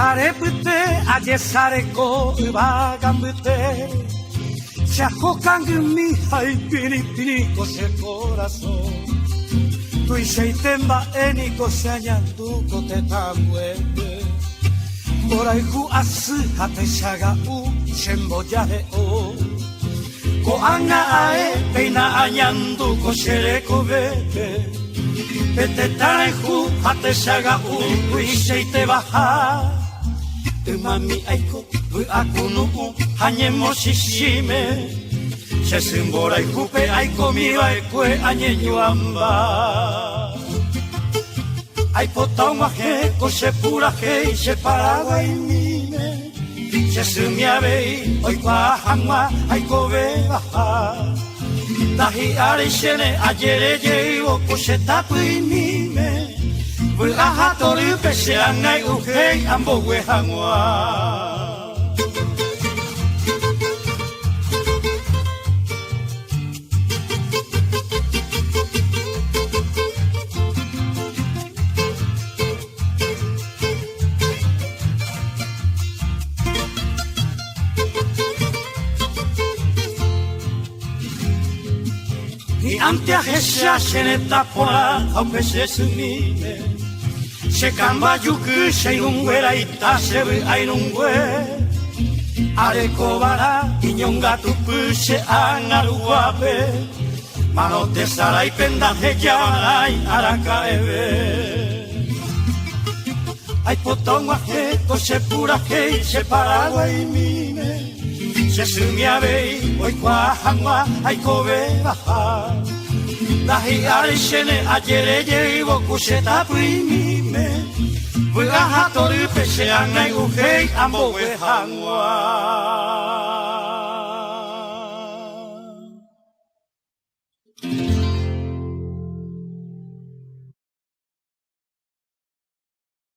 arepute ayesareko vagambute Chajocan en mi ay pinipinico se corazón Tu isheitemba eniko se añanduko te tanguete Moraiku asu hate shaga u shemboyahe o Koanga ae peina añanduko shereko bete Pete tarehu hate shaga u isheite baha Umami aiko u akunu u hanyemo shishime Shesimbora ikupe aiko miwa ekue anyenyuamba Ai potauma he ko se pura he se paragua y mime Shesumia bei oi kwa hangwa aiko be baha Dahi are shene ajere ye o ko se tapu y mime Bul aha toru pe se angai u he ambo we hangwa Ni antea hesha sheneta pola aupe se sumime Se kamba yuku se unguera ita se bu ainungwe Areko bara inyonga tupu se angaru wape Mano te sarai penda he yawanai araka ebe Ai potonga he ko se pura he se paragua y mime Se sumia bei oi kwa hangwa ai kobe baha Dahi are shene ajere ye boku se tapu y mime Bui aha toru pe se angai uhei ambo we hangwa